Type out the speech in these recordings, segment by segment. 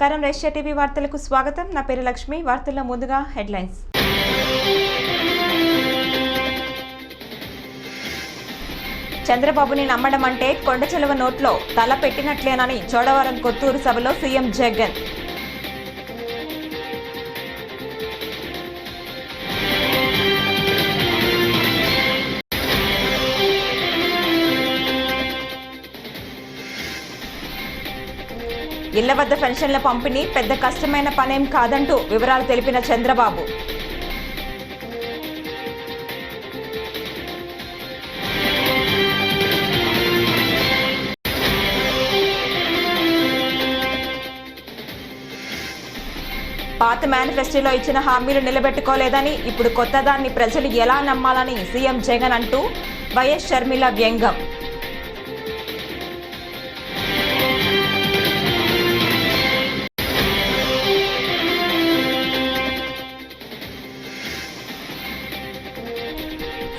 నమస్కారం Russia TV వార్తలకు స్వాగతం నా పేరు లక్ష్మి వార్తల్లో ముందుగా హెడ్లైన్స్ చంద్రబాబుని నమ్మడం అంటే కొండచెలవ నోట్లో తల పెట్టినట్లేనని చోడవరం కొత్తూరు సభలో సీఎం జగన్ ఇళ్ల వద్ద పెన్షన్ల పంపిణీ పెద్ద కష్టమైన పనేం కాదంటూ వివరాలు తెలిపిన చంద్రబాబు పాత మేనిఫెస్టోలో ఇచ్చిన హామీలు నిలబెట్టుకోలేదని ఇప్పుడు కొత్తదాన్ని ప్రజలు ఎలా నమ్మాలని సీఎం జగన్ అంటూ వైఎస్ షర్మిల వ్యంగ్యం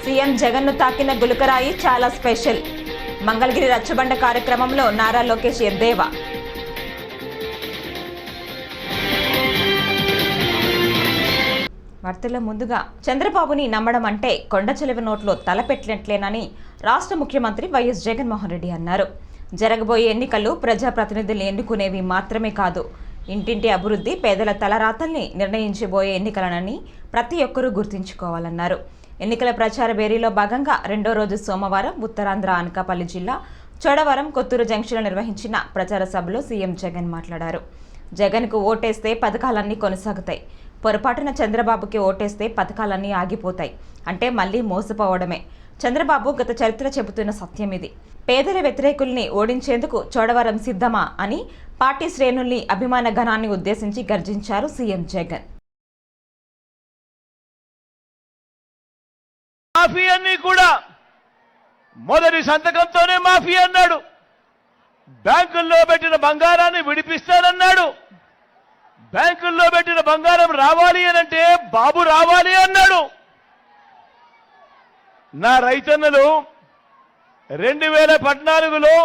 సీఎం జగన్ను తాకిన గులకరాయి చాలా స్పెషల్ మంగళగిరి రచ్చబండ కార్యక్రమంలో నారా లోకేష్ ఎద్దేవా వార్తల్లో ముందుగా చంద్రబాబుని నమ్మడం అంటే కొండచెలవ నోట్లో తలపెట్టినట్లేనని రాష్ట్ర ముఖ్యమంత్రి వైఎస్ జగన్మోహన్ రెడ్డి అన్నారు. జరగబోయే ఎన్నికలు ప్రజాప్రతినిధులు ఎన్నుకునేవి మాత్రమే కాదు, ఇంటింటి అభివృద్ధి పేదల తలరాతల్ని నిర్ణయించబోయే ఎన్నికలనని ప్రతి ఒక్కరూ గుర్తుంచుకోవాలన్నారు. ఎన్నికల ప్రచార బేరీలో భాగంగా రెండో రోజు సోమవారం ఉత్తరాంధ్ర అనకాపల్లి జిల్లా చోడవరం కొత్తూరు జంక్షన్లో నిర్వహించిన ప్రచార సభలో సీఎం జగన్ మాట్లాడారు. జగన్కు ఓటేస్తే పథకాలన్నీ కొనసాగుతాయి, పొరపాటున చంద్రబాబుకి ఓటేస్తే పథకాలన్నీ ఆగిపోతాయి అంటే మళ్లీ మోసపోవడమే. చంద్రబాబు గత చరిత్ర చెబుతున్న సత్యం ఇది. పేదల వ్యతిరేకుల్ని ఓడించేందుకు చోడవరం సిద్ధమా అని పార్టీ శ్రేణుల్ని అభిమాన గణాన్ని ఉద్దేశించి గర్జించారు సీఎం జగన్. మాఫీ అన్ని కూడా మొదటి సంతకంతోనే మాఫీ అన్నాడు. బ్యాంకుల్లో పెట్టిన బంగారాన్ని విడిపిస్తానన్నాడు. బ్యాంకుల్లో పెట్టిన బంగారం రావాలి అనంటే బాబు రావాలి అన్నాడు. నా రైతన్నలు 2014లో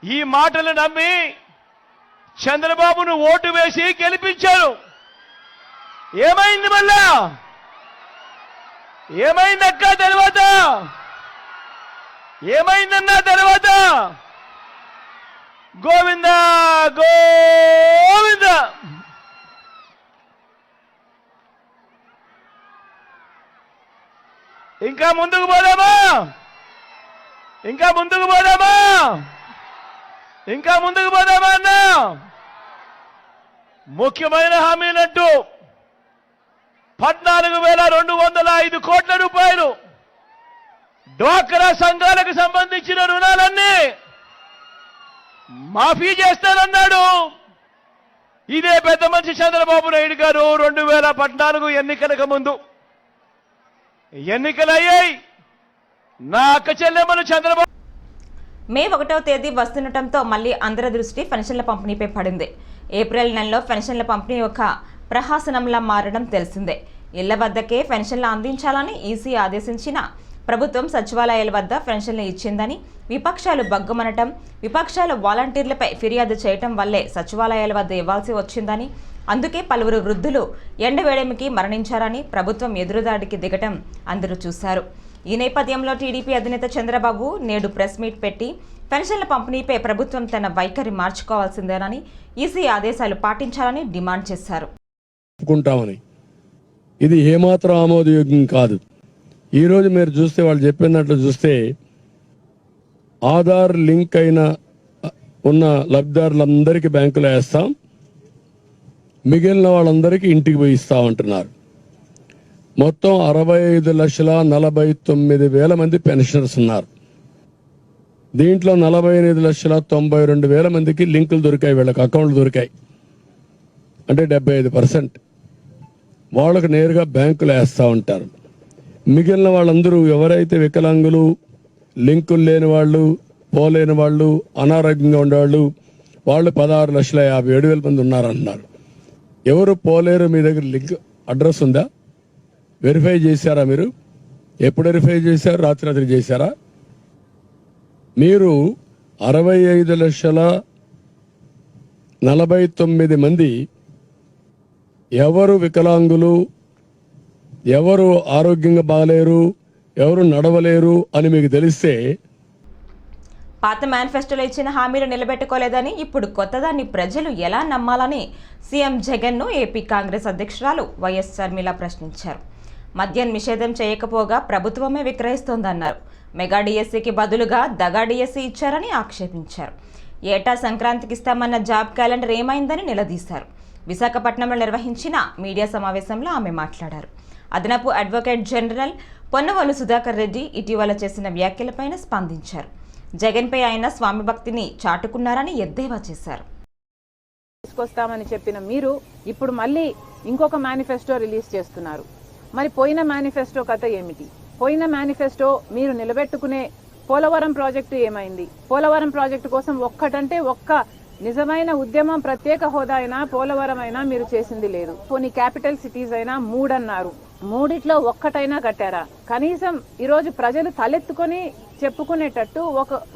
ఈ మాటలు నమ్మి చంద్రబాబును ఓటు వేసి గెలిపించారు. ఏమైంది మళ్ళా? ఏమైందక్క తర్వాత? ఏమైందన్నా తర్వాత? గోవింద గోవింద. ఇంకా ముందుకు పోదామా? ఇంకా ముందుకు పోదామా? ఇంకా ముందుకు పోదామా అన్నా? ముఖ్యమైన హామీలంటూ 14,205 కోట్ల రూపాయలు డ్వాక్రా సంఘాలకు సంబంధించిన రుణాలన్నీ మాఫీ చేస్తానన్నాడు. ఇదే పెద్ద మనిషి చంద్రబాబు నాయుడు గారు 2014 ఎన్నికలకు ముందు ఎన్నికలయ్యాయి. నా అక్క చెల్లెమ్మను చంద్రబాబు మే 1వ తేదీ వస్తుండటంతో మళ్లీ అందరి దృష్టి పెన్షన్ల పంపిణీపై పడింది. ఏప్రిల్ నెలలో పెన్షన్ల పంపిణీ ఒక ప్రహసనంలా మారడం తెలిసిందే. ఇళ్ల వద్దకే పెన్షన్లు అందించాలని ఈసీ ఆదేశించిన ప్రభుత్వం సచివాలయాల వద్ద పెన్షన్లు ఇచ్చిందని విపక్షాలు బగ్గుమనటం, విపక్షాలు వాలంటీర్లపై ఫిర్యాదు చేయటం వల్లే సచివాలయాల వద్ద ఇవ్వాల్సి వచ్చిందని, అందుకే పలువురు వృద్ధులు ఎండవేడమికి మరణించారని ప్రభుత్వం ఎదురుదాడికి దిగటం అందరూ చూశారు. ఈ నేపథ్యంలో టీడీపీ అధినేత చంద్రబాబు నేడు ప్రెస్ మీట్ పెట్టి పెన్షన్ల పంపిణీపై ప్రభుత్వం తన వైఖరి మార్చుకోవాల్సిందేనని, ఈసీ ఆదేశాలు పాటించాలని డిమాండ్ చేశారు. ఇది ఏమాత్రం ఆమోదయోగ్యం కాదు. ఈరోజు మీరు చూస్తే వాళ్ళు చెప్పినట్లు చూస్తే ఆధార్ లింక్ అయిన ఉన్న లబ్ధిదారులందరికీ బ్యాంకులో వేస్తాం, మిగిలిన వాళ్ళందరికీ ఇంటికి పోయి ఇస్తామంటున్నారు. మొత్తం 65,49,000 మంది పెన్షనర్స్ ఉన్నారు. దీంట్లో 48,92,000 మందికి లింకులు దొరికాయి, వీళ్ళకి అకౌంట్లు దొరికాయి. అంటే 75% వాళ్ళకు నేరుగా బ్యాంకులు వేస్తూ ఉంటారు. మిగిలిన వాళ్ళందరూ ఎవరైతే వికలాంగులు, లింకులు లేని వాళ్ళు, పోలేని వాళ్ళు, అనారోగ్యంగా ఉండేవాళ్ళు, వాళ్ళు 16,57,000 మంది ఉన్నారన్నారు. ఎవరు పోలేరు? మీ దగ్గర లింక్ అడ్రస్ ఉందా? వెరిఫై చేశారా? మీరు ఎప్పుడు వెరిఫై చేశారు? రాత్రి చేశారా? మీరు 49 మంది ఎవరు వికలాంగులు, ఎవరు ఆరోగ్యంగా బాగలేరు, ఎవరు నడవలేరు అని మీకు తెలిస్తే పాత మేనిఫెస్టోలో ఇచ్చిన హామీలు నిలబెట్టుకోలేదని ఇప్పుడు కొత్తదాన్ని ప్రజలు ఎలా నమ్మాలని సీఎం జగన్ను ఏపీ కాంగ్రెస్ అధ్యక్షురాలు వైఎస్ షర్మిల ప్రశ్నించారు. మద్యం నిషేధం చేయకపోగా ప్రభుత్వమే విక్రయిస్తోందన్నారు. మెగా డిఎస్సీకి బదులుగా దగా డిఎస్సీ ఇచ్చారని ఆక్షేపించారు. ఏటా సంక్రాంతికి ఇస్తామన్న జాబ్ క్యాలెండర్ ఏమైందని నిలదీశారు. విశాఖపట్నంలో నిర్వహించిన మీడియా సమావేశంలో ఆమె మాట్లాడారు. అదనపు అడ్వకేట్ జనరల్ పొన్నవోలు సుధాకర్ రెడ్డి ఇటీవల చేసిన వ్యాఖ్యలపైన స్పందించారు. జగన్పై ఆయన స్వామి భక్తిని చాటుకున్నారని ఎద్దేవా చేశారు. తీసుకొస్తామని చెప్పిన మీరు ఇప్పుడు మళ్ళీ ఇంకొక మేనిఫెస్టో రిలీజ్ చేస్తున్నారు. మరి పోయిన మేనిఫెస్టో కథ ఏమిటి? పోయిన మేనిఫెస్టో మీరు నిలబెట్టుకునే పోలవరం ప్రాజెక్టు ఏమైంది? పోలవరం ప్రాజెక్టు కోసం ఒక్క నిజమైన ఉద్యమం, ప్రత్యేక హోదా అయినా పోలవరం అయినా మీరు చేసింది లేదు. కొన్ని క్యాపిటల్ సిటీస్ అయినా 3 అన్నారు. 3 ఒక్కటైనా కట్టారా? కనీసం ఈరోజు ప్రజలు తలెత్తుకొని చెప్పుకునేటట్టు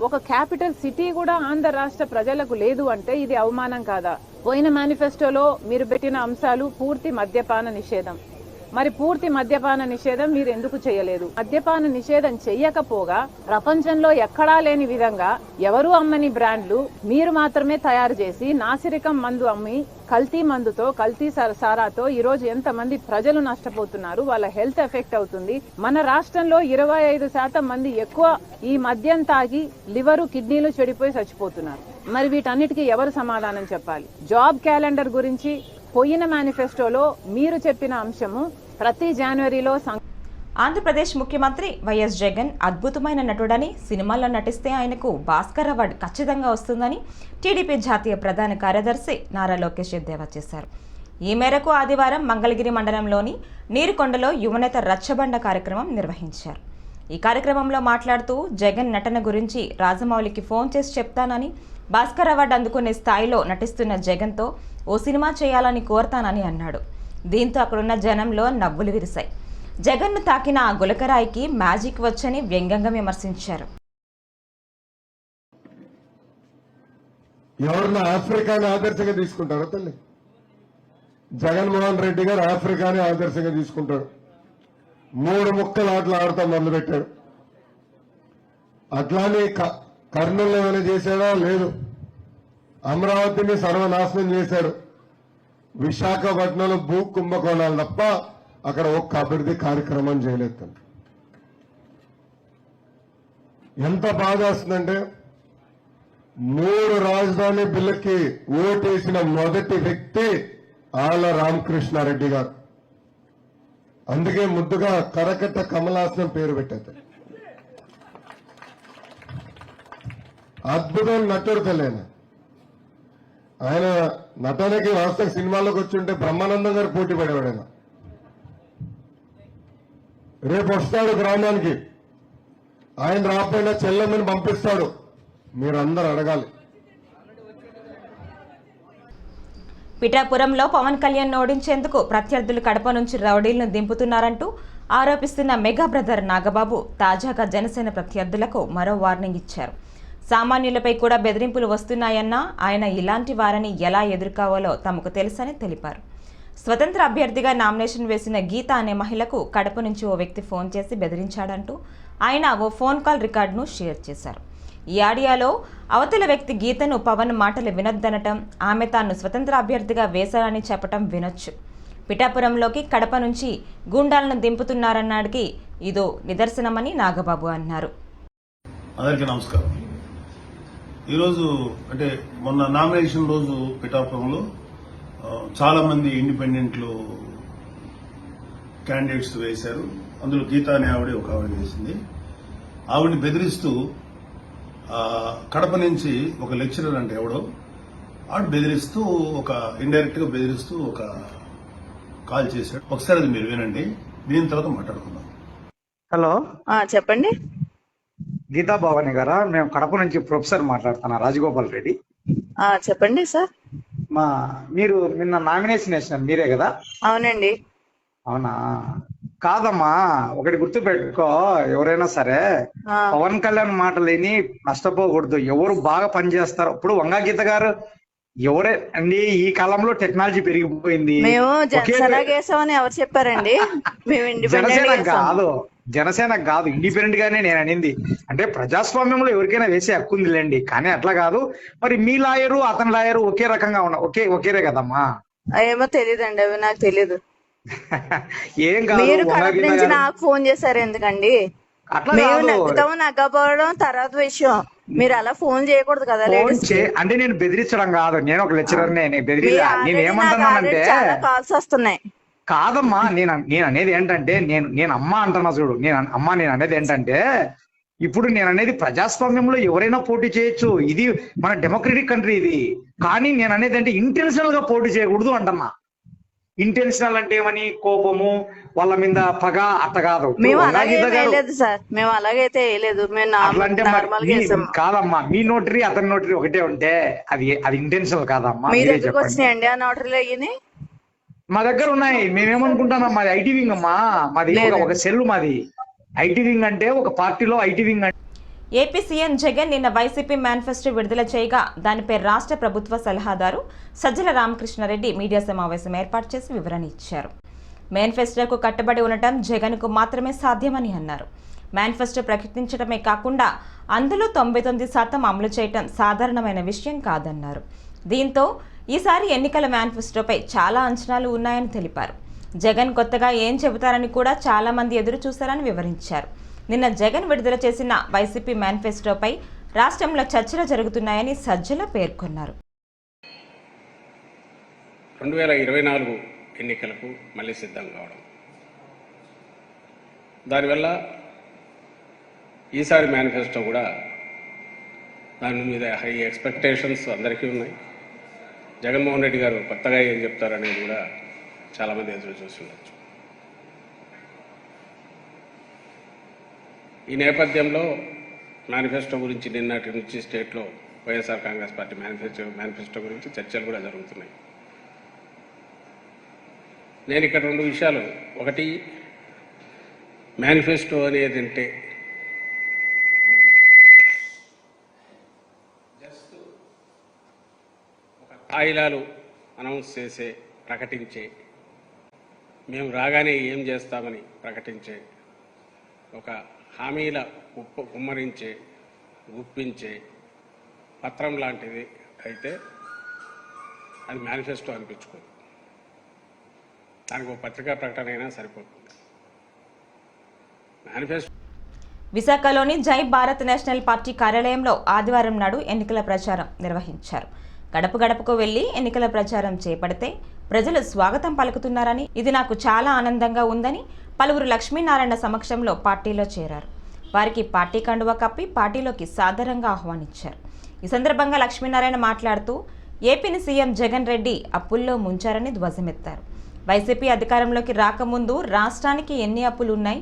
ఒక క్యాపిటల్ సిటీ కూడా ఆంధ్ర రాష్ట్ర ప్రజలకు లేదు అంటే ఇది అవమానం కాదా? పోయిన మేనిఫెస్టోలో మీరు పెట్టిన అంశాలు పూర్తి మద్యపాన నిషేధం. మరి పూర్తి మద్యపాన నిషేధం మీరు ఎందుకు చేయలేదు? మద్యపాన నిషేధం చెయ్యకపోగా ప్రపంచంలో ఎక్కడా లేని విధంగా ఎవరు అమ్మని బ్రాండ్లు మీరు మాత్రమే తయారు చేసి నాసిరకం మందు అమ్మి కల్తీ మందుతో, కల్తీ సారాతో ఈరోజు ఎంతమంది ప్రజలు నష్టపోతున్నారు, వాళ్ళ హెల్త్ ఎఫెక్ట్ అవుతుంది. మన రాష్ట్రంలో 25% మంది ఎక్కువ ఈ మద్యం తాగి లివరు, కిడ్నీలు చెడిపోయి చచ్చిపోతున్నారు. మరి వీటన్నిటికీ ఎవరు సమాధానం చెప్పాలి? జాబ్ క్యాలెండర్ గురించి పోయిన మేనిఫెస్టోలో మీరు చెప్పిన అంశము ప్రతి జనవరిలో ఆంధ్రప్రదేశ్ ముఖ్యమంత్రి వైఎస్ జగన్ అద్భుతమైన నటుడని, సినిమాల్లో నటిస్తే ఆయనకు భాస్కర్ అవార్డు ఖచ్చితంగా వస్తుందని టీడీపీ జాతీయ ప్రధాన కార్యదర్శి నారా లోకేష్ ఎద్దేవా చేశారు. ఈ మేరకు ఆదివారం మంగళగిరి మండలంలోని నీరుకొండలో యువనేత రచ్చబండ కార్యక్రమం నిర్వహించారు. ఈ కార్యక్రమంలో మాట్లాడుతూ జగన్ నటన గురించి రాజమౌళికి ఫోన్ చేసి చెప్తానని, భాస్కర్ అవార్డు అందుకునే స్థాయిలో నటిస్తున్న జగన్తో ఓ సినిమా చేయాలని కోరతానని అన్నాడు. దీంతో అక్కడున్న జనంలో నవ్వులు విరిశాయి. జగన్ను తాకిన ఆ గులకరాయికి మ్యాజిక్ వచ్చని వ్యంగ్యంగా విమర్శించారు. ఎవరిని ఆఫ్రికాని ఆదర్శంగా తీసుకుంటారో తల్లి? జగన్మోహన్ రెడ్డి గారు ఆఫ్రికాని ఆదర్శంగా తీసుకుంటాడు. 3 ముక్కలు ఆటలు ఆడతా మొదలుపెట్టాడు. అట్లానే కర్నూలు ఏమైనా చేశాడా? లేదు. అమరావతిని సర్వనాశనం చేశాడు. విశాఖపట్నంలో భూ కుంభకోణాలు తప్ప అక్కడ ఒక్క అభివృద్ధి కార్యక్రమం చేయలేదు. ఎంత బాధ వస్తుందంటే 3 రాజధాని బిల్లుకి ఓటేసిన మొదటి వ్యక్తి ఆళ్ల రామకృష్ణారెడ్డి గారు. అందుకే ముద్దుగా కరకట్ట కమలాసనం పేరు పెట్టారు. అద్భుతం నటుడు తెలియని ఆయన నటనకి వాస్తవ సినిమాలోకి వచ్చి ఉంటే బ్రహ్మానందం గారు పోటీ పడేవాడు. ఆయన రేపు వస్తాడు గ్రామానికి, ఆయన రాకపోయినా చెల్లెమ్మని పంపిస్తాడు. మీరందరూ అడగాలి. పిఠాపురంలో పవన్ కళ్యాణ్ ఓడించేందుకు ప్రత్యర్థులు కడప నుంచి రౌడీలను దింపుతున్నారంటూ ఆరోపిస్తున్న మెగా బ్రదర్ నాగబాబు తాజాగా జనసేన ప్రత్యర్థులకు మరో వార్నింగ్ ఇచ్చారు. సామాన్యులపై కూడా బెదిరింపులు వస్తున్నాయన్నా ఆయన ఇలాంటి వారిని ఎలా ఎదుర్కోవాలో తమకు తెలుసని తెలిపారు. స్వతంత్ర అభ్యర్థిగా నామినేషన్ వేసిన గీత అనే మహిళకు కడప నుంచి ఓ వ్యక్తి ఫోన్ చేసి బెదిరించాడంటూ ఆయన ఓ ఫోన్ కాల్ రికార్డును షేర్ చేశారు. ఈ ఆడియోలో అవతల వ్యక్తి గీతను పవన్ మాటలు వినొద్దనటం, ఆమె తాను స్వతంత్ర అభ్యర్థిగా వేశానని చెప్పటం వినొచ్చు. పిఠాపురంలోకి కడప నుంచి గూండాలను దింపుతున్నారన్నాడికి ఇదో నిదర్శనమని నాగబాబు అన్నారు. అందరికీ నమస్కారం. ఈరోజు అంటే మొన్న నామినేషన్ రోజు పిఠాపురంలో చాలా మంది ఇండిపెండెంట్లు క్యాండిడేట్స్ వేశారు. అందులో గీత అనే ఒక ఆవిడ వేసింది. ఆవిడని బెదిరిస్తూ కడప నుంచి ఒక లెక్చరర్ అంటే ఎవడో ఆవిడ బెదిరిస్తూ ఇండైరెక్ట్ గా బెదిరిస్తూ ఒక కాల్ చేశాడు. ఒకసారి అది మీరు వినండి, దీని తర్వాత మాట్లాడుకుందాం. హలో, చెప్పండి. గీతా భవాని గారా? మేము కడప నుంచి ప్రొఫెసర్ మాట్లాడుతున్నా, రాజగోపాల్ రెడ్డి. చెప్పండి సార్. మీరు నిన్న నామినేషన్ వేసినారు మీరే కదా? అవునండి. అవునా? కాదమ్మా, ఒకటి గుర్తు పెట్టుకో, ఎవరైనా సరే పవన్ కళ్యాణ్ మాటలు విని నష్టపోకూడదు. ఎవరు బాగా పనిచేస్తారు, ఇప్పుడు వంగా గీత గారు ఎవరే అండి ఈ కాలంలో టెక్నాలజీ పెరిగిపోయింది. మేము ఒకే జనసేన వేసామని ఎవరు చెప్పారండి? మేము ఇండిపెండెంట్ జనసేన వేసాం. కాదు, జనసేన కాదు, ఇండిపెండెంట్ గానే నేను అనింది. అంటే ప్రజాస్వామ్యంలో ఎవరికైనా వేసే హక్కు ఉందిలేండి, కానీ అట్లా కాదు. మరి మీ లాయరు అతని లాయరు ఒకే రకంగా ఒకేరే కదమ్మా. ఏమో తెలియదండి, అవి నాకు తెలీదు. ఏం కాదు, మీరు వంగ కడప గీత నుంచి గారు. నాకు ఫోన్ చేశారు ఎందుకండి? అట్లా మేము కాదు. నగ్గుతాము నగ్గపోవడం తర్వాత విషయం. మీరు అలా ఫోన్ చేయకూడదు కదా ఫోన్ లేడీస్ కి. అంటే నేను బెదిరించడం కాదు, నేను ఒక లెక్చరర్నే, నేను మీరు బెదిరియా. నేను already నాకు ఏమంటున్నానంటే already చాలా కాల్స్ వస్తున్నాయి. కాదమ్మా, నేను అనేది ఏంటంటే నేను అమ్మ అంటున్నా చూడు, నేను అనేది ఏంటంటే ఇప్పుడు నేను అనేది ప్రజాస్వామ్యంలో ఎవరైనా పోటీ చేయొచ్చు, ఇది మన డెమోక్రటిక్ కంట్రీ ఇది. కానీ నేను అనేది అంటే ఇంటెన్షనల్ గా పోటీ చేయకూడదు అంటున్నా. ఇంటెన్షనల్ అంటే ఏమని, కోపము, వాళ్ళ మీద పగ, అట్ట కాదు. మేము వంగా అలాగే గీత గారు వేయలేదు సార్, మేము అలాగైతే వేయలేదు. మేము అట్లా అంటే నార్మల్ గా వేసాము. కాదమ్మా, మీ నోటరీ అతని నోటరీ ఒకటే ఉంటే అది ఇంటెన్షనల్ కాదమ్మా. మీ మీరే దగ్గరకు చెప్పండి. వచ్చినాయండి ఆ నోటరీలు అయ్యి? మా దగ్గర ఉన్నాయి. మేమేమనుకుంటున్నాం, మాది ఐటీ వింగ్ అమ్మా, మాది ఒక సెల్, మాది ఐటీ వింగ్. అంటే ఒక పార్టీలో ఐటీ వింగ్ అంటే ఏపీ సీఎం జగన్ నిన్న వైసీపీ మేనిఫెస్టో విడుదల చేయగా దానిపై రాష్ట్ర ప్రభుత్వ సలహాదారు సజ్జల రామకృష్ణారెడ్డి మీడియా సమావేశం ఏర్పాటు చేసి వివరణ ఇచ్చారు. మేనిఫెస్టోకు కట్టుబడి ఉండటం జగన్కు మాత్రమే సాధ్యమని అన్నారు. మేనిఫెస్టో ప్రకటించడమే కాకుండా అందులో 99% అమలు చేయటం సాధారణమైన విషయం కాదన్నారు. దీంతో ఈసారి ఎన్నికల మేనిఫెస్టోపై చాలా అంచనాలు ఉన్నాయని తెలిపారు. జగన్ కొత్తగా ఏం చెబుతారని కూడా చాలా మంది ఎదురు చూశారని వివరించారు. నిన్న జగన్ విడుదల చేసిన వైసీపీ మేనిఫెస్టోపై రాష్ట్రంలో చర్చలు జరుగుతున్నాయని సజ్జల పేర్కొన్నారు. 2024 ఎన్నికలకు మళ్ళీ సిద్ధం కావడం, దానివల్ల ఈసారి మేనిఫెస్టో కూడా దాని మీద హై ఎక్స్పెక్టేషన్స్ అందరికీ ఉన్నాయి. జగన్మోహన్ రెడ్డి గారు కొత్తగా ఏం చెప్తారనేది కూడా చాలామంది ఎదురు చూస్తుండొచ్చు. ఈ నేపథ్యంలో మేనిఫెస్టో గురించి నిన్నటి నుంచి స్టేట్లో వైఎస్ఆర్ కాంగ్రెస్ పార్టీ మేనిఫెస్టో గురించి చర్చలు కూడా జరుగుతున్నాయి. నేను ఇక్కడ 2 విషయాలు, ఒకటి మేనిఫెస్టో అనేది అంటే జస్ట్ ఒక తాయిలాలు అనౌన్స్ చేసే, ప్రకటించే, మేము రాగానే ఏం చేస్తామని ప్రకటించే, ఒక హామీల కుమ్మరించే, గుప్పించే పత్రం లాంటిది అయితే అది మేనిఫెస్టో అనిపించుకోదు. దానికి ఒక పత్రికా ప్రకటన అయినా సరిపోతుంది. మేనిఫెస్టో విశాఖలోని జై భారత్ నేషనల్ పార్టీ కార్యాలయంలో ఆదివారం నాడు ఎన్నికల ప్రచారం నిర్వహించారు. గడప గడపకు వెళ్లి ఎన్నికల ప్రచారం చేపడితే ప్రజలు స్వాగతం పలుకుతున్నారని, ఇది నాకు చాలా ఆనందంగా ఉందని పలువురు లక్ష్మీనారాయణ సమక్షంలో పార్టీలో చేరారు. వారికి పార్టీ కండువా కప్పి పార్టీలోకి సాదరంగా ఆహ్వానించారు. ఈ సందర్భంగా లక్ష్మీనారాయణ మాట్లాడుతూ ఏపీని సీఎం జగన్ రెడ్డి అప్పుల్లో ముంచారని ధ్వజమెత్తారు. వైసీపీ అధికారంలోకి రాకముందు రాష్ట్రానికి ఎన్ని అప్పులు ఉన్నాయి,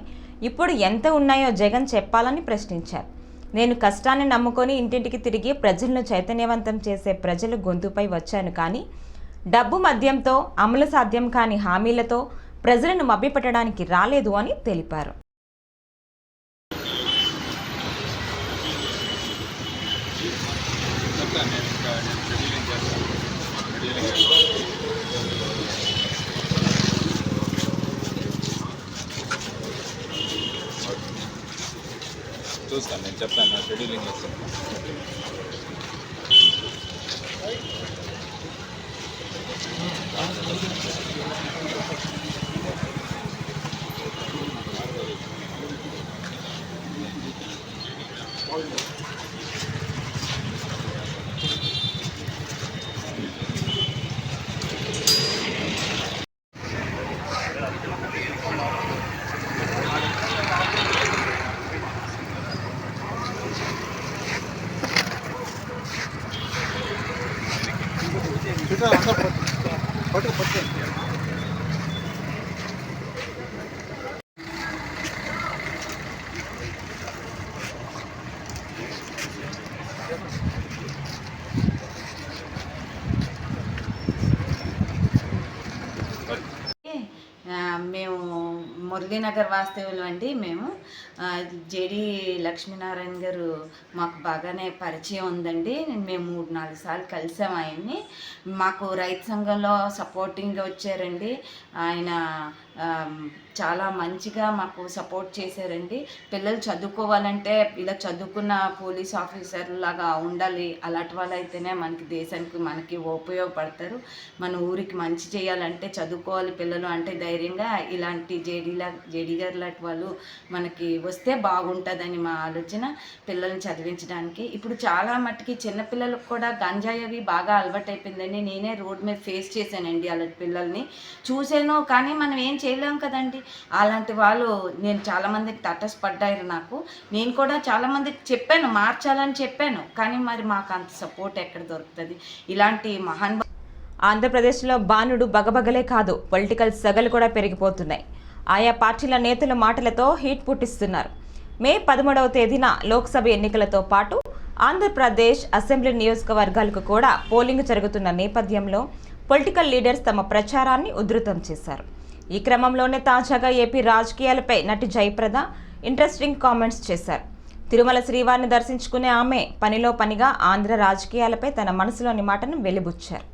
ఇప్పుడు ఎంత ఉన్నాయో జగన్ చెప్పాలని ప్రశ్నించారు. నేను కష్టాన్ని నమ్ముకొని ఇంటింటికి తిరిగి ప్రజలను చైతన్యవంతం చేసే ప్రజలు గొంతుపై వచ్చాను, కానీ డబ్బు మద్యంతో అమలు సాధ్యం కాని హామీలతో ప్రజలను మభ్యపెట్టడానికి రాలేదు అని తెలిపారు. చూస్తాను, నేను చెప్తాను, షెడ్యూలింగ్ చేస్తాను. మేము మురళీనగర్ వాస్తవులు అండి. మేము జేడి లక్ష్మీనారాయణ గారు మాకు బాగానే పరిచయం ఉందండి. మేము 3-4 సార్లు కలిసాం ఆయన్ని. మాకు రైతు సంఘంలో సపోర్టింగ్గా వచ్చారండి. ఆయన చాలా మంచిగా మాకు సపోర్ట్ చేశారండి. పిల్లలు చదువుకోవాలంటే ఇలా చదువుకున్న పోలీస్ ఆఫీసర్ లాగా ఉండాలి, అలాంటి వాళ్ళు అయితేనే మనకి దేశానికి మనకి ఉపయోగపడతారు. మన ఊరికి మంచి చేయాలంటే చదువుకోవాలి పిల్లలు అంటే ధైర్యంగా ఇలాంటి జేడీ గారు లాంటి వాళ్ళు మనకి వస్తే బాగుంటుందని మా ఆలోచన, పిల్లల్ని చదివించడానికి. ఇప్పుడు చాలా మట్టుకి చిన్నపిల్లలకు కూడా గంజాయి అవి బాగా అలవాటైపోయిందండి. నేనే రోడ్ మీద ఫేస్ చేశానండి అలాంటి పిల్లల్ని చూశాను. కానీ మనం ఏం చేయలేం కదండి. అలాంటి వాళ్ళు నేను చాలామందికి తటస్థపడ్డారు. నేను కూడా చాలామందికి చెప్పాను, మార్చాలని చెప్పాను. కానీ మరి మాకు అంత సపోర్ట్ ఎక్కడ దొరుకుతుంది? ఇలాంటి ఆంధ్రప్రదేశ్లో బాణుడు బగబగలే కాదు, పొలిటికల్ సెగలు కూడా పెరిగిపోతున్నాయి. ఆయా పార్టీల నేతల మాటలతో హీట్ పుట్టిస్తున్నారు. మే 13వ తేదీన లోక్సభ ఎన్నికలతో పాటు ఆంధ్రప్రదేశ్ అసెంబ్లీ నియోజకవర్గాలకు కూడా పోలింగ్ జరుగుతున్న నేపథ్యంలో పొలిటికల్ లీడర్స్ తమ ప్రచారాన్ని ఉధృతం చేశారు. ఈ క్రమంలోనే తాజాగా ఏపీ రాజకీయాలపై నటి జయప్రద ఇంట్రెస్టింగ్ కామెంట్స్ చేశారు. తిరుమల శ్రీవారిని దర్శించుకునే ఆమె పనిలో పనిగా ఆంధ్ర రాజకీయాలపై తన మనసులోని మాటను వెలిబుచ్చారు.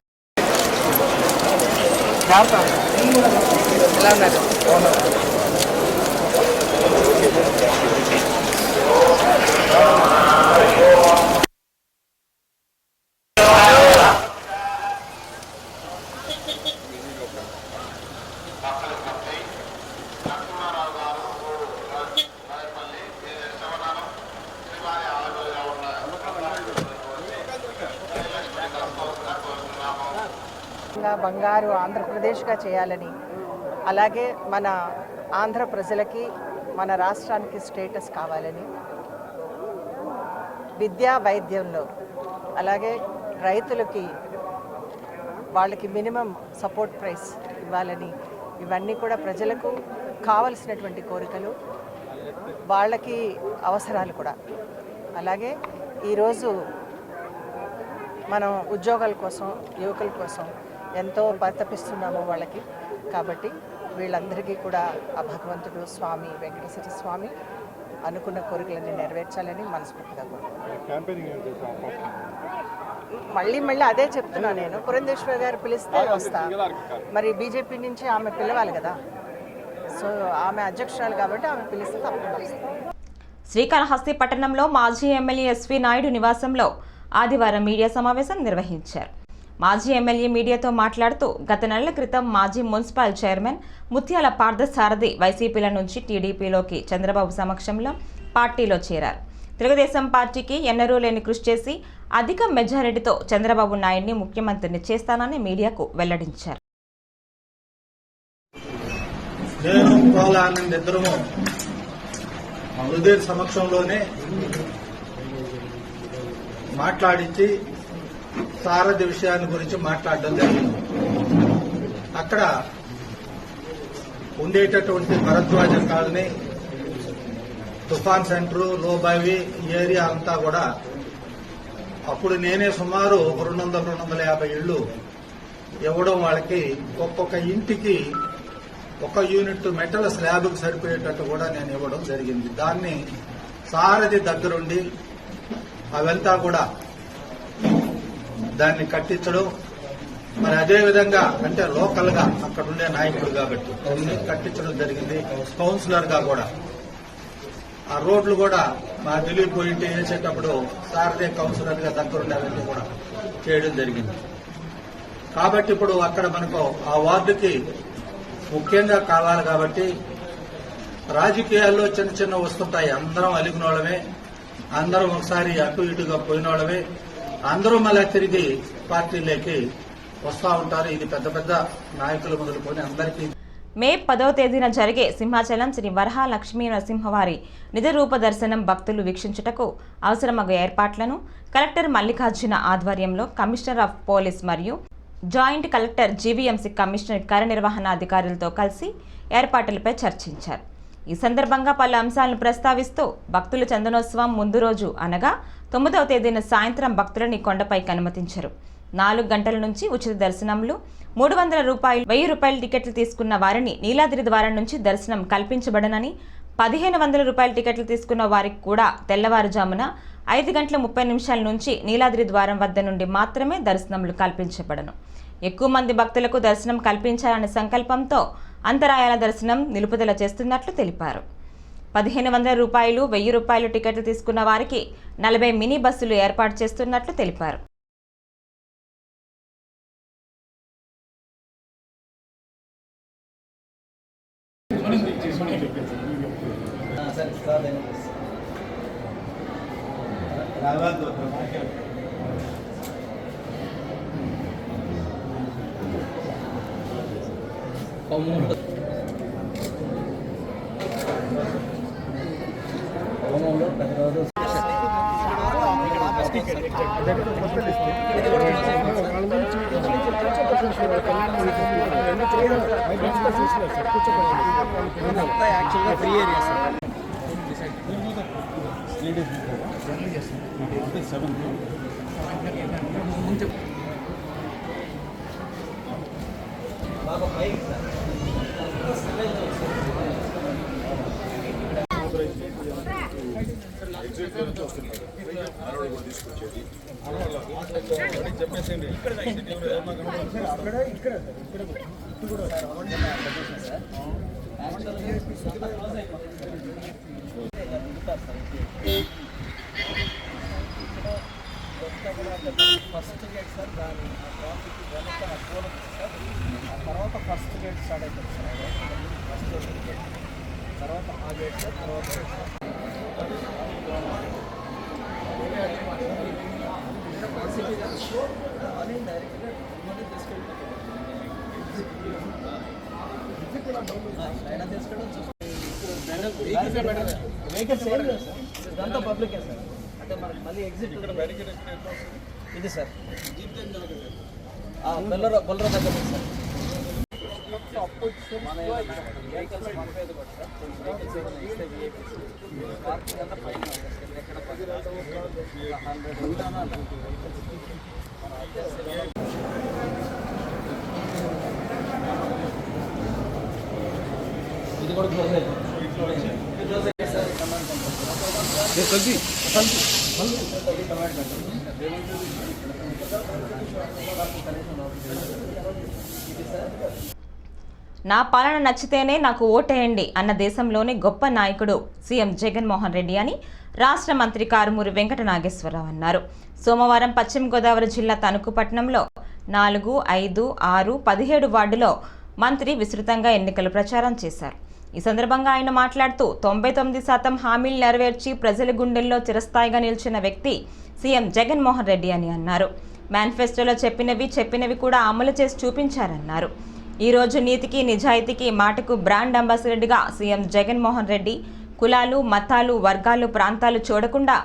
బంగారు ఆంధ్రప్రదేశ్గా చేయాలని, అలాగే మన ఆంధ్ర ప్రజలకి మన రాష్ట్రానికి స్టేటస్ కావాలని, విద్యా వైద్యంలో అలాగే రైతులకి వాళ్ళకి మినిమం సపోర్ట్ ప్రైస్ ఇవ్వాలని, ఇవన్నీ కూడా ప్రజలకు కావలసినటువంటి కోరికలు, వాళ్ళకి అవసరాలు కూడా. అలాగే ఈరోజు మనం ఉద్యోగాల కోసం, యువకుల కోసం ఎంతో పరితపిస్తున్నాము వాళ్ళకి. కాబట్టి వీళ్ళందరికీ కూడా ఆ భగవంతుడు స్వామి వెంకటేశ్వర స్వామి అనుకున్న కోరికలన్నీ నెరవేర్చాలని మనస్ఫూర్తిగా మళ్ళీ అదే చెప్తున్నా. నేను పురంధేశ్వరి గారు పిలిస్తే వస్తా, మరి బీజేపీ నుంచి ఆమె పిలవాలి కదా, సో ఆమె అధ్యక్షురాలు కాబట్టి ఆమె పిలిస్తే తప్పకుండా వస్తాను. శ్రీకాళహస్తి పట్టణంలో మాజీ ఎమ్మెల్యే ఎస్వి నాయుడు నివాసంలో ఆదివారం మీడియా సమావేశం నిర్వహించారు. మాజీ ఎమ్మెల్యే మీడియాతో మాట్లాడుతూ గత నెలల క్రితం మాజీ మున్సిపల్ చైర్మన్ ముత్యాల పార్థసారథి వైసీపీల నుంచి టీడీపీలోకి చంద్రబాబు సమక్షంలో పార్టీలో చేరారు. తెలుగుదేశం పార్టీకి ఎన్నరూ లేని కృషి చేసి అధిక మెజారిటీతో చంద్రబాబు నాయుడిని ముఖ్యమంత్రిని చేస్తానని మీడియాకు వెల్లడించారు. సమక్షంలోనే మాట్లాడించి సారథి విషయాన్ని గురించి మాట్లాడడం జరిగింది. అక్కడ ఉండేటటువంటి భరద్వాజ కాలనీ, తుఫాన్ సెంటర్, లోబావి ఏరియా అంతా కూడా అప్పుడు నేనే సుమారు 200-250 ఇళ్లు ఇవ్వడం, వాళ్ళకి ఒక్కొక్క ఇంటికి 1 యూనిట్ మెటల్ స్లాబ్కి సరిపోయేటట్టు కూడా నేను ఇవ్వడం జరిగింది. దాన్ని సారథి దగ్గరుండి అవంతా కూడా దాన్ని కట్టించడం, మరి అదే విధంగా అంటే లోకల్ గా అక్కడ ఉండే నాయకుడు కాబట్టి కట్టించడం జరిగింది. కౌన్సిలర్ గా కూడా ఆ రోడ్లు కూడా మా దిలీప్ పోయింటి వేసేటప్పుడు సారథి కౌన్సిలర్ గా దగ్గరుండే అవన్నీ కూడా చేయడం జరిగింది. కాబట్టి ఇప్పుడు అక్కడ మనకు ఆ వార్డుకి ముఖ్యంగా కావాలి కాబట్టి రాజకీయాల్లో చిన్న వస్తుంటాయి. అందరం అలిగినోళ్ళమే, అందరం ఒకసారి అటు ఇటుగా పోయినోళ్ళమే, అందరూ మళ్ళీ తిరిగి పార్టీలోకి వస్తూ ఉంటారు. ఇది పెద్ద నాయకులు మొదలుకొని అందరికీ. మే 10వ తేదీన జరిగే సింహాచలం శ్రీ వరహాలక్ష్మీ నరసింహవారి నిజ రూప దర్శనం భక్తులు వీక్షించుటకు అవసరమగు ఏర్పాట్లను కలెక్టర్ మల్లికార్జున ఆధ్వర్యంలో కమిషనర్ ఆఫ్ పోలీస్ మరియు జాయింట్ కలెక్టర్ జీవీఎంసీ కమిషనర్ కార్యనిర్వహణాధికారులతో కలిసి ఏర్పాట్లపై చర్చించారు. ఈ సందర్భంగా పలు అంశాలను ప్రస్తావిస్తూ భక్తుల చందనోత్సవం ముందు రోజు అనగా 9వ తేదీన సాయంత్రం భక్తులని కొండపైకి అనుమతించరు. 4 గంటల నుంచి ఉచిత దర్శనంలు, 300 రూపాయలు, 1000 రూపాయల టికెట్లు తీసుకున్న వారిని నీలాద్రి ద్వారం నుంచి దర్శనం కల్పించబడనని, 1500 రూపాయల టికెట్లు తీసుకున్న వారికి కూడా తెల్లవారుజామున 5 గంటల 30 నిమిషాల నుంచి నీలాద్రి ద్వారం వద్ద నుండి మాత్రమే దర్శనములు కల్పించబడను. ఎక్కువ మంది భక్తులకు దర్శనం కల్పించాలనే సంకల్పంతో అంతరాయాల దర్శనం నిలుపుదల చేస్తున్నట్లు తెలిపారు. 1500 రూపాయలు, 1000 రూపాయలు టికెట్లు తీసుకున్న వారికి 40 మినీ బస్సులు ఏర్పాటు చేస్తున్నట్లు తెలిపారు. ఫస్ట్ గేట్ సార్ దాని ట్రాఫిక్ వెనక దూరం సార్ తర్వాత ఫస్ట్ గేట్ స్టార్ట్ అవుతుంది సార్ ఫస్ట్ గేట్ తర్వాత ఆ గేట్ సార్ తర్వాత అని డైరెక్ట్గా తీసుకెళ్ళిపోతుంది తీసుకెళ్ళడం వెహికల్స్ ఏం లేదు సార్ ఇదంతా పబ్లికే సార్ అంటే మనకి మళ్ళీ ఎగ్జిట్ ఇది సార్ బొల్లర దగ్గర సార్ మన వెహికల్స్ పంపేది కూడా సార్ వెహికల్స్ ఏమైనా ఇస్తే వెహికల్స్ పార్కింగ్ అంతా పైన ఎక్కడ 100 ఉంటానా ఇది కూడా క్లోజ్ అయిపోయింది సార్ కమాండ్ నా పాలన నచ్చితేనే నాకు ఓటేయండి అన్న దేశంలోని గొప్ప నాయకుడు సీఎం జగన్మోహన్ రెడ్డి అని రాష్ట్ర మంత్రి కారుమూరి వెంకట నాగేశ్వరరావు అన్నారు. సోమవారం పశ్చిమ గోదావరి జిల్లా తణుకు పట్టణంలో 4, 5, 6, 17 వార్డులో మంత్రి విస్తృతంగా ఎన్నికల ప్రచారం చేశారు. ఈ సందర్భంగా ఆయన మాట్లాడుతూ 99% హామీలు నెరవేర్చి ప్రజల గుండెల్లో చిరస్థాయిగా నిలిచిన వ్యక్తి సీఎం జగన్మోహన్ రెడ్డి అని అన్నారు. మేనిఫెస్టోలో చెప్పినవి కూడా అమలు చేసి చూపించారన్నారు. ఈరోజు నీతికి నిజాయితీకి మాటకు బ్రాండ్ అంబాసిడర్గా సీఎం జగన్మోహన్ రెడ్డి కులాలు, మతాలు, వర్గాలు, ప్రాంతాలు చూడకుండా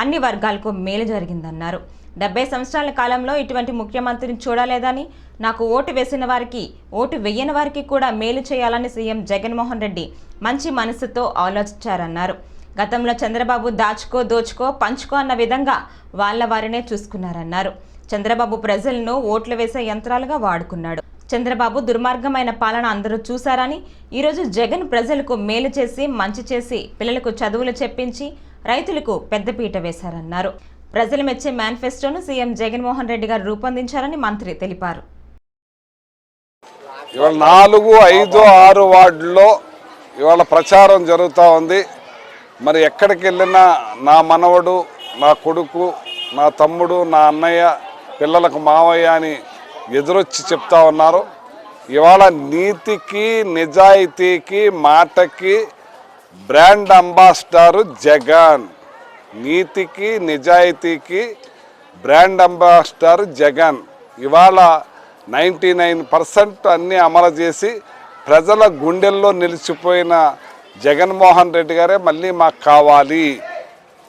అన్ని వర్గాలకు మేలు జరిగిందన్నారు. 70 సంవత్సరాల కాలంలో ఇటువంటి ముఖ్యమంత్రిని చూడలేదని, నాకు ఓటు వేసిన వారికి, ఓటు వేయని వారికి కూడా మేలు చేయాలని సీఎం జగన్మోహన్ రెడ్డి మంచి మనసుతో ఆలోచించారన్నారు. గతంలో చంద్రబాబు దాచుకో, దోచుకో, పంచుకో అన్న విధంగా వాళ్ళ వారినే చూసుకున్నారన్నారు. చంద్రబాబు ప్రజలను ఓట్లు వేసే యంత్రాలుగా వాడుకున్నాడు. చంద్రబాబు దుర్మార్గమైన పాలన అందరూ చూశారని, ఈరోజు జగన్ ప్రజలకు మేలు చేసి, మంచి చేసి, పిల్లలకు చదువులు చెప్పించి, రైతులకు పెద్దపీట వేశారన్నారు. ప్రజలు మెచ్చే మేనిఫెస్టోను సీఎం జగన్మోహన్ రెడ్డి గారు రూపొందించారని మంత్రి తెలిపారు. ఇవాళ 4, 5, 6 వార్డుల్లో ఇవాళ ప్రచారం జరుగుతూ ఉంది. మరి ఎక్కడికి వెళ్ళినా నా మనవడు, నా కొడుకు, నా తమ్ముడు, నా అన్నయ్య, పిల్లలకు మావయ్య అని ఎదురొచ్చి చెప్తా ఉన్నారు. ఇవాళ నీతికి, నిజాయితీకి, మాటకి బ్రాండ్ అంబాసిడర్ జగన్. నీతికి, నిజాయితీకి బ్రాండ్ అంబాసిడర్ జగన్. ఇవాళ 99% అన్నీ అమలు చేసి ప్రజల గుండెల్లో నిలిచిపోయిన జగన్మోహన్ రెడ్డి గారే మళ్ళీ మాకు కావాలి.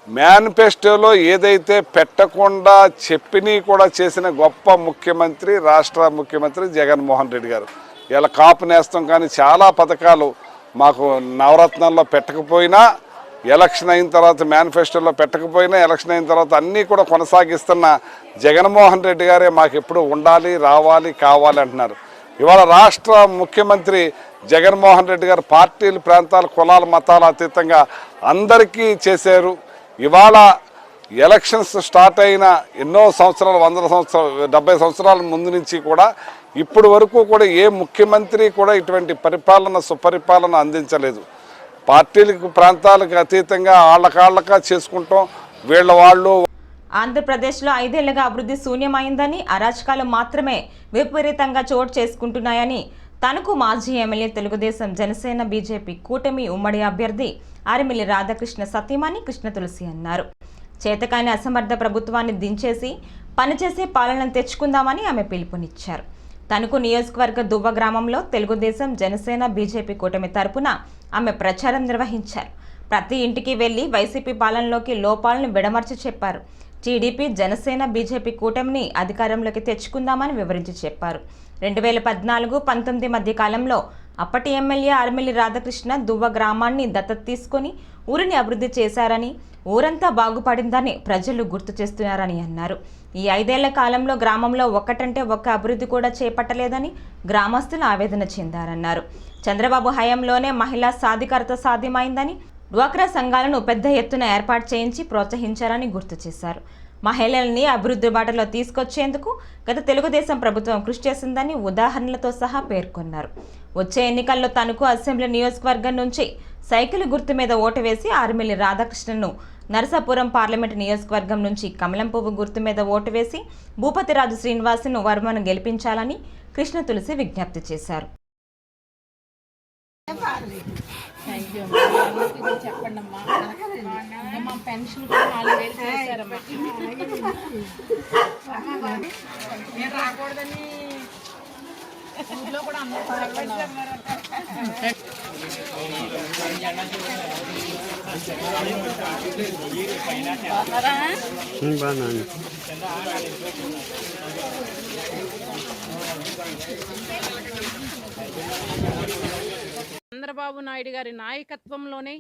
మేనిఫెస్టోలో ఏదైతే పెట్టకుండా చెప్పిని కూడా చేసిన గొప్ప ముఖ్యమంత్రి, రాష్ట్ర ముఖ్యమంత్రి జగన్మోహన్ రెడ్డి గారు. ఇలా కాపు నేస్తం కానీ చాలా పథకాలు మాకు నవరత్నాల్లో పెట్టకపోయినా ఎలక్షన్ అయిన తర్వాత మేనిఫెస్టోలో పెట్టకపోయినా ఎలక్షన్ అయిన తర్వాత అన్నీ కూడా కొనసాగిస్తున్న జగన్మోహన్ రెడ్డి గారే మాకు ఎప్పుడు ఉండాలి, రావాలి, కావాలి అంటున్నారు. ఇవాళ రాష్ట్ర ముఖ్యమంత్రి జగన్మోహన్ రెడ్డి గారు పార్టీలు, ప్రాంతాలు, కులాల, మతాల అతీతంగా అందరికీ చేశారు. ఇవాళ ఎలక్షన్స్ స్టార్ట్ అయిన ఎన్నో సంవత్సరాలు, 100 సంవత్సరాలు, 70 సంవత్సరాల ముందు నుంచి కూడా ఇప్పటి వరకు కూడా ఏ ముఖ్యమంత్రి కూడా ఇటువంటి పరిపాలన, సుపరిపాలన అందించలేదు. పార్టీలకు, ప్రాంతాలకు అతీతంగా ఆళ్ళకాళ్ళగా చేసుకుంటాం వాళ్ళు. ఆంధ్రప్రదేశ్లో 5 ఏళ్లుగా అభివృద్ధి శూన్యమైందని, అరాచకాలు మాత్రమే విపరీతంగా చోటు చేసుకుంటున్నాయని తణుకు మాజీ ఎమ్మెల్యే తెలుగుదేశం, జనసేన, బీజేపీ కూటమి ఉమ్మడి అభ్యర్థి ఆరిమిల్లి రాధాకృష్ణ సతీమణి కృష్ణ తులసి అన్నారు. చేతకాని అసమర్థ ప్రభుత్వాన్ని దించేసి పనిచేసే పాలనను తెచ్చుకుందామని ఆమె పిలుపునిచ్చారు. తణుకు నియోజకవర్గ దువ్వ గ్రామంలో తెలుగుదేశం, జనసేన, బీజేపీ కూటమి తరపున ఆమె ప్రచారం నిర్వహించారు. ప్రతి ఇంటికి వెళ్లి వైసీపీ పాలనలోకి లోపాలను విడమర్చి చెప్పారు. టీడీపీ, జనసేన, బీజేపీ కూటమిని అధికారంలోకి తెచ్చుకుందామని వివరించి చెప్పారు. 2014-19 మధ్య కాలంలో అప్పటి ఎమ్మెల్యే ఆరిమిల్లి రాధాకృష్ణ దువ్వ గ్రామాన్ని దత్తత తీసుకొని ఊరిని అభివృద్ధి చేశారని, ఊరంతా బాగుపడిందని ప్రజలు గుర్తు చేస్తున్నారని అన్నారు. ఈ 5 ఏళ్ల కాలంలో గ్రామంలో ఒక్కటంటే ఒక్క అభివృద్ధి కూడా చేపట్టలేదని గ్రామస్తులు ఆవేదన చెందారన్నారు. చంద్రబాబు హయాంలోనే మహిళా సాధికారత సాధ్యమైందని, డ్వాక్రా సంఘాలను పెద్ద ఎత్తున ఏర్పాటు చేయించి ప్రోత్సహించారని గుర్తు చేశారు. మహిళల్ని అభివృద్ధి బాటలో తీసుకొచ్చేందుకు గత తెలుగుదేశం ప్రభుత్వం కృషి చేసిందని ఉదాహరణలతో సహా పేర్కొన్నారు. వచ్చే ఎన్నికల్లో తణుకు అసెంబ్లీ నియోజకవర్గం నుంచి సైకిల్ గుర్తు మీద ఓటు వేసి ఆరిమిల్లి రాధాకృష్ణను, నరసాపురం పార్లమెంటు నియోజకవర్గం నుంచి కమలం పువ్వు గుర్తు మీద ఓటు వేసి భూపతిరాజు శ్రీనివాసును వర్మను గెలిపించాలని కృష్ణ తులసి విజ్ఞప్తి చేశారు. చంద్రబాబు నాయుడు గారి నాయకత్వంలోనే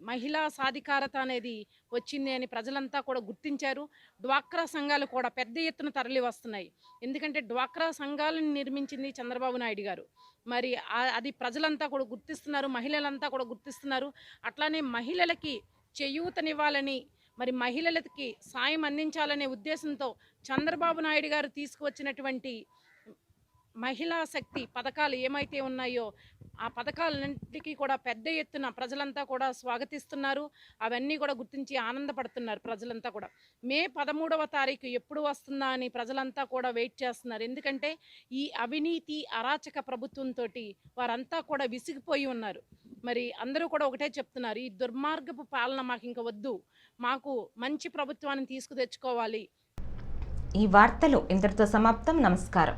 మహిళా సాధికారత అనేది వచ్చింది అని ప్రజలంతా కూడా గుర్తించారు. డ్వాక్రా సంఘాలు కూడా పెద్ద ఎత్తున తరలి వస్తున్నాయి. ఎందుకంటే డ్వాక్రా సంఘాలను నిర్మించింది చంద్రబాబు నాయుడు గారు. మరి అది ప్రజలంతా కూడా గుర్తిస్తున్నారు, మహిళలంతా కూడా గుర్తిస్తున్నారు. అట్లానే మహిళలకి చేయూతనివ్వాలని, మరి మహిళలకి సాయం అందించాలనే ఉద్దేశంతో చంద్రబాబు నాయుడు గారు తీసుకువచ్చినటువంటి మహిళా శక్తి పథకాలు ఏమైతే ఉన్నాయో ఆ పథకాలన్నింటికీ కూడా పెద్ద ఎత్తున ప్రజలంతా కూడా స్వాగతిస్తున్నారు. అవన్నీ కూడా గుర్తించి ఆనందపడుతున్నారు ప్రజలంతా కూడా. మే 13వ తారీఖు ఎప్పుడు వస్తుందా అని ప్రజలంతా కూడా వెయిట్ చేస్తున్నారు. ఎందుకంటే ఈ అవినీతి అరాచక ప్రభుత్వంతో వారంతా కూడా విసిగిపోయి ఉన్నారు. మరి అందరూ కూడా ఒకటే చెప్తున్నారు, ఈ దుర్మార్గపు పాలన మాకు ఇంకా వద్దు, మాకు మంచి ప్రభుత్వాన్ని తీసుకు తెచ్చుకోవాలి. ఈ వార్తలు ఇంతటితో సమాప్తం. నమస్కారం.